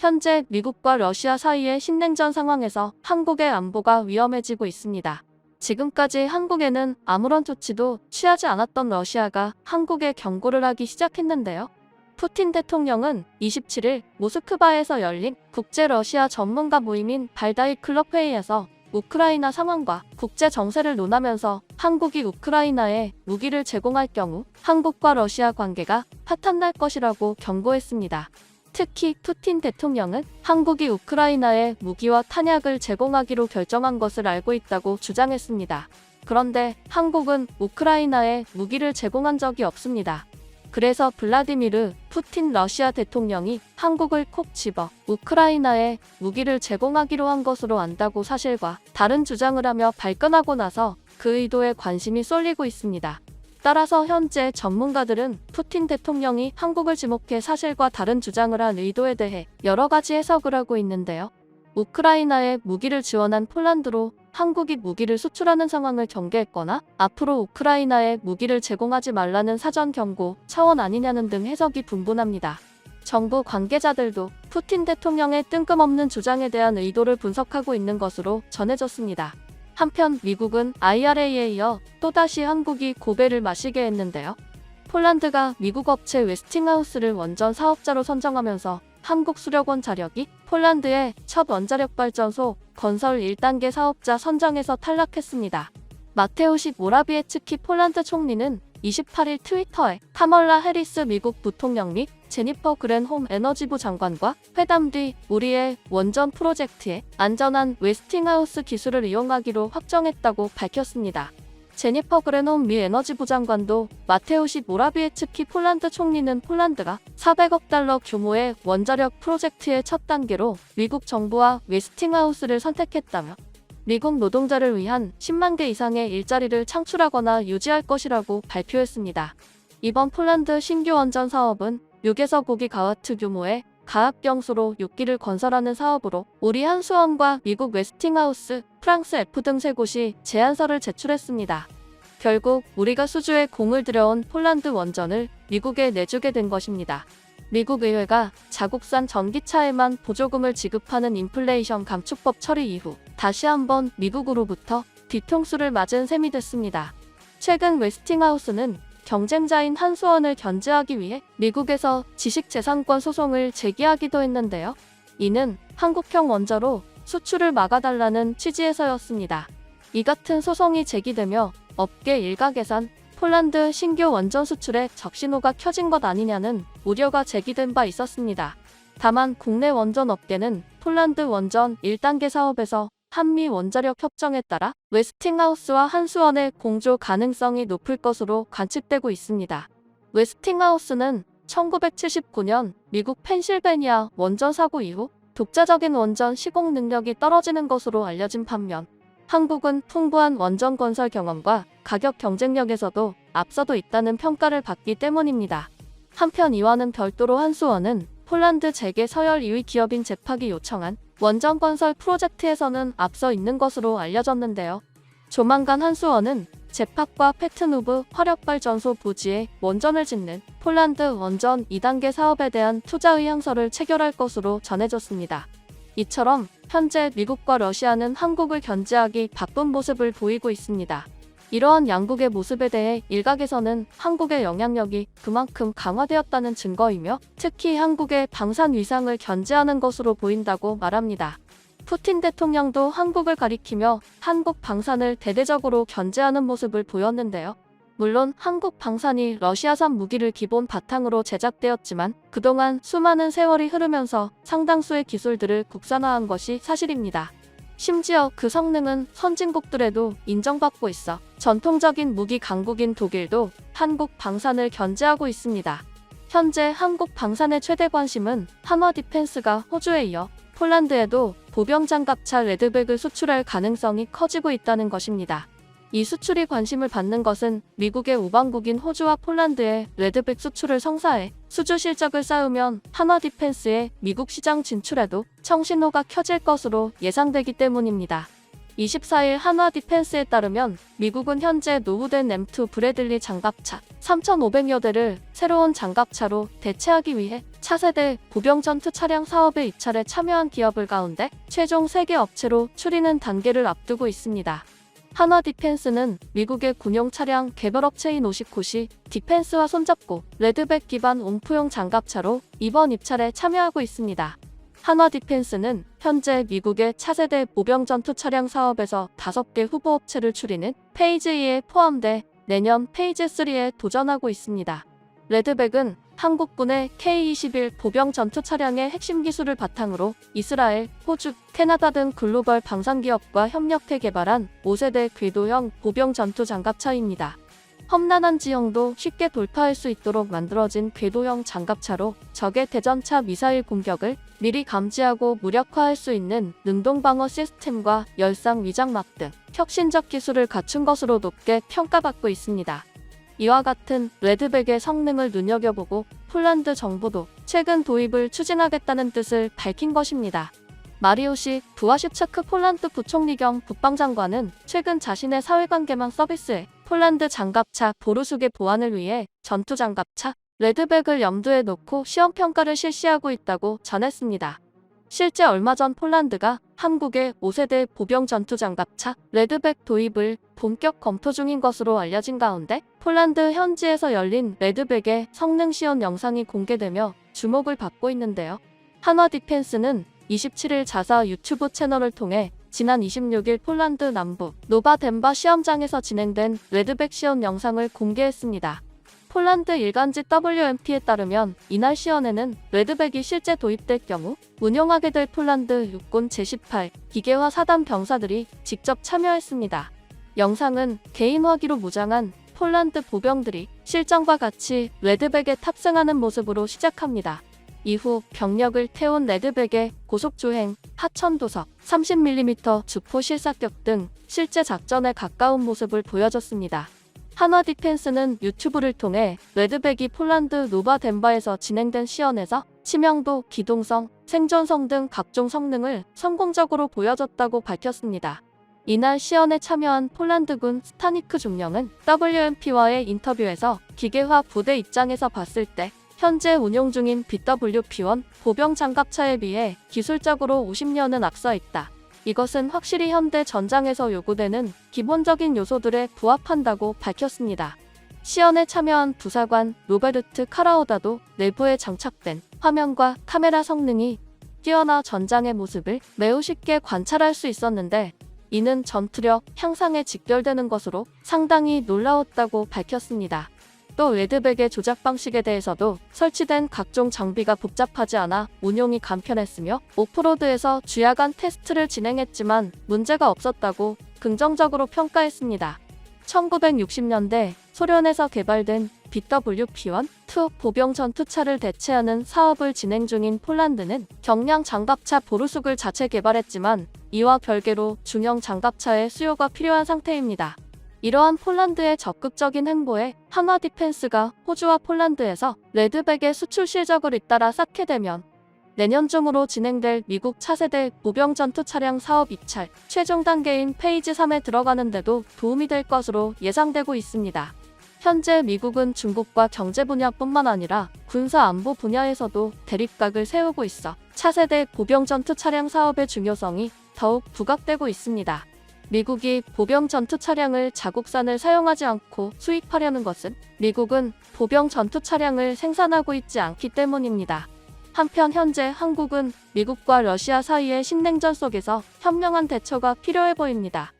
현재 미국과 러시아 사이의 신냉전 상황에서 한국의 안보가 위험해지고 있습니다. 지금까지 한국에는 아무런 조치도 취하지 않았던 러시아가 한국에 경고를 하기 시작했는데요. 푸틴 대통령은 27일 모스크바에서 열린 국제 러시아 전문가 모임인 발다이 클럽 회의에서 우크라이나 상황과 국제 정세를 논하면서 한국이 우크라이나에 무기를 제공할 경우 한국과 러시아 관계가 파탄날 것이라고 경고했습니다. 특히 푸틴 대통령은 한국이 우크라이나에 무기와 탄약을 제공하기로 결정한 것을 알고 있다고 주장했습니다. 그런데 한국은 우크라이나에 무기를 제공한 적이 없습니다. 그래서 블라디미르 푸틴 러시아 대통령이 한국을 콕 집어 우크라이나에 무기를 제공하기로 한 것으로 안다고 사실과 다른 주장을 하며 발끈하고 나서 그 의도에 관심이 쏠리고 있습니다. 따라서 현재 전문가들은 푸틴 대통령이 한국을 지목해 사실과 다른 주장을 한 의도에 대해 여러 가지 해석을 하고 있는데요. 우크라이나에 무기를 지원한 폴란드로 한국이 무기를 수출하는 상황을 경계했거나 앞으로 우크라이나에 무기를 제공하지 말라는 사전 경고 차원 아니냐는 등 해석이 분분합니다. 정부 관계자들도 푸틴 대통령의 뜬금없는 주장에 대한 의도를 분석하고 있는 것으로 전해졌습니다. 한편 미국은 IRA에 이어 또다시 한국이 고배를 마시게 했는데요. 폴란드가 미국 업체 웨스팅하우스를 원전 사업자로 선정하면서 한국수력원 자력이 폴란드의 첫 원자력 발전소 건설 1단계 사업자 선정에서 탈락했습니다. 마테우식 모라비에츠키 폴란드 총리는 28일 트위터에 카멀라 해리스 미국 부통령 및 제니퍼 그랜홈 에너지부 장관과 회담 뒤 우리의 원전 프로젝트에 안전한 웨스팅하우스 기술을 이용하기로 확정했다고 밝혔습니다. 제니퍼 그랜홈 미 에너지부 장관도 마테우식 모라비에츠키 폴란드 총리는 폴란드가 400억 달러 규모의 원자력 프로젝트의 첫 단계로 미국 정부와 웨스팅하우스를 선택했다며 미국 노동자를 위한 10만 개 이상의 일자리를 창출하거나 유지할 것이라고 발표했습니다. 이번 폴란드 신규 원전 사업은 6에서 9기가와트 규모의 가압병수로 6기를 건설하는 사업으로 우리 한수원과 미국 웨스팅하우스, 프랑스 F 등 세 곳이 제안서를 제출했습니다. 결국 우리가 수주에 공을 들여온 폴란드 원전을 미국에 내주게 된 것입니다. 미국 의회가 자국산 전기차에만 보조금을 지급하는 인플레이션 감축법 처리 이후 다시 한번 미국으로부터 뒤통수를 맞은 셈이 됐습니다. 최근 웨스팅하우스는 경쟁자인 한수원을 견제하기 위해 미국에서 지식재산권 소송을 제기하기도 했는데요. 이는 한국형 원자로 수출을 막아달라는 취지에서였습니다. 이 같은 소송이 제기되며 업계 일각에선 폴란드 신규 원전 수출에 적신호가 켜진 것 아니냐는 우려가 제기된 바 있었습니다. 다만 국내 원전 업계는 폴란드 원전 1단계 사업에서 한미 원자력 협정에 따라 웨스팅하우스와 한수원의 공조 가능성이 높을 것으로 관측되고 있습니다. 웨스팅하우스는 1979년 미국 펜실베니아 원전 사고 이후 독자적인 원전 시공 능력이 떨어지는 것으로 알려진 반면 한국은 풍부한 원전 건설 경험과 가격 경쟁력에서도 앞서도 있다는 평가를 받기 때문입니다. 한편 이와는 별도로 한수원은 폴란드 재계 서열 2위 기업인 제팍이 요청한 원전 건설 프로젝트에서는 앞서 있는 것으로 알려졌는데요. 조만간 한수원은 제팍과 페트누브 화력발전소 부지에 원전을 짓는 폴란드 원전 2단계 사업에 대한 투자 의향서를 체결할 것으로 전해졌습니다. 이처럼 현재 미국과 러시아는 한국을 견제하기 바쁜 모습을 보이고 있습니다. 이러한 양국의 모습에 대해 일각에서는 한국의 영향력이 그만큼 강화되었다는 증거이며 특히 한국의 방산 위상을 견제하는 것으로 보인다고 말합니다. 푸틴 대통령도 한국을 가리키며 한국 방산을 대대적으로 견제하는 모습을 보였는데요. 물론 한국 방산이 러시아산 무기를 기본 바탕으로 제작되었지만 그동안 수많은 세월이 흐르면서 상당수의 기술들을 국산화한 것이 사실입니다. 심지어 그 성능은 선진국들에도 인정받고 있어 전통적인 무기 강국인 독일도 한국 방산을 견제하고 있습니다. 현재 한국 방산의 최대 관심은 한화 디펜스가 호주에 이어 폴란드에도 보병 장갑차 레드백을 수출할 가능성이 커지고 있다는 것입니다. 이 수출이 관심을 받는 것은 미국의 우방국인 호주와 폴란드의 레드백 수출을 성사해 수주 실적을 쌓으면 한화 디펜스의 미국 시장 진출에도 청신호가 켜질 것으로 예상되기 때문입니다. 24일 한화 디펜스에 따르면 미국은 현재 노후된 M2 브래들리 장갑차 3,500여 대를 새로운 장갑차로 대체하기 위해 차세대 보병 전투 차량 사업에 입찰에 참여한 기업을 가운데 최종 3개 업체로 추리는 단계를 앞두고 있습니다. 한화 디펜스는 미국의 군용 차량 개발업체인 오시코시 디펜스와 손잡고 레드백 기반 옴프용 장갑차로 이번 입찰에 참여하고 있습니다. 한화 디펜스는 현재 미국의 차세대 보병 전투 차량 사업에서 5개 후보 업체를 추리는 페이즈 2에 포함돼 내년 페이즈 3에 도전하고 있습니다. 레드백은 한국군의 K-21 보병 전투 차량의 핵심 기술을 바탕으로 이스라엘, 호주, 캐나다 등 글로벌 방산기업과 협력해 개발한 5세대 궤도형 보병 전투 장갑차입니다. 험난한 지형도 쉽게 돌파할 수 있도록 만들어진 궤도형 장갑차로 적의 대전차 미사일 공격을 미리 감지하고 무력화할 수 있는 능동방어 시스템과 열상 위장막 등 혁신적 기술을 갖춘 것으로 높게 평가받고 있습니다. 이와 같은 레드백의 성능을 눈여겨보고 폴란드 정부도 최근 도입을 추진하겠다는 뜻을 밝힌 것입니다. 마리오시 부아슈차크 폴란드 부총리 겸 국방장관은 최근 자신의 사회관계망 서비스에 폴란드 장갑차 보르숙의 보안을 위해 전투장갑차 레드백을 염두에 놓고 시험평가를 실시하고 있다고 전했습니다. 실제 얼마 전 폴란드가 한국의 5세대 보병 전투장갑차 레드백 도입을 본격 검토 중인 것으로 알려진 가운데 폴란드 현지에서 열린 레드백의 성능 시연 영상이 공개되며 주목을 받고 있는데요. 한화 디펜스는 27일 자사 유튜브 채널을 통해 지난 26일 폴란드 남부 노바덴바 시험장에서 진행된 레드백 시연 영상을 공개했습니다. 폴란드 일간지 WMP에 따르면 이날 시연에는 레드백이 실제 도입될 경우 운용하게 될 폴란드 육군 제18 기계화 사단 병사들이 직접 참여했습니다. 영상은 개인화기로 무장한 폴란드 보병들이 실전과 같이 레드백에 탑승하는 모습으로 시작합니다. 이후 병력을 태운 레드백의 고속주행, 하천도석, 30mm 주포 실사격 등 실제 작전에 가까운 모습을 보여줬습니다. 한화 디펜스는 유튜브를 통해 레드백이 폴란드 노바덴바에서 진행된 시연에서 치명도, 기동성, 생존성 등 각종 성능을 성공적으로 보여줬다고 밝혔습니다. 이날 시연에 참여한 폴란드군 스타니크 중령은 WMP와의 인터뷰에서 기계화 부대 입장에서 봤을 때 현재 운용 중인 BWP-1 보병 장갑차에 비해 기술적으로 50년은 앞서 있다. 이것은 확실히 현대 전장에서 요구되는 기본적인 요소들에 부합한다고 밝혔습니다. 시연에 참여한 부사관 로베르트 카라오다도 내부에 장착된 화면과 카메라 성능이 뛰어나 전장의 모습을 매우 쉽게 관찰할 수 있었는데 이는 전투력 향상에 직결되는 것으로 상당히 놀라웠다고 밝혔습니다. 또 레드백의 조작 방식에 대해서도 설치된 각종 장비가 복잡하지 않아 운용이 간편했으며 오프로드에서 주야간 테스트를 진행했지만 문제가 없었다고 긍정적으로 평가했습니다. 1960년대 소련에서 개발된 BWP-1 2 보병 전투차를 대체하는 사업을 진행 중인 폴란드는 경량 장갑차 보르숙을 자체 개발했지만 이와 별개로 중형 장갑차의 수요가 필요한 상태입니다. 이러한 폴란드의 적극적인 행보에 한화 디펜스가 호주와 폴란드에서 레드백의 수출 실적을 잇따라 쌓게 되면 내년 중으로 진행될 미국 차세대 보병 전투 차량 사업 입찰 최종 단계인 페이즈 3에 들어가는 데도 도움이 될 것으로 예상되고 있습니다. 현재 미국은 중국과 경제 분야뿐만 아니라 군사 안보 분야에서도 대립각을 세우고 있어 차세대 보병 전투 차량 사업의 중요성이 더욱 부각되고 있습니다. 미국이 보병 전투 차량을 자국산을 사용하지 않고 수입하려는 것은 미국은 보병 전투 차량을 생산하고 있지 않기 때문입니다. 한편 현재 한국은 미국과 러시아 사이의 신냉전 속에서 현명한 대처가 필요해 보입니다.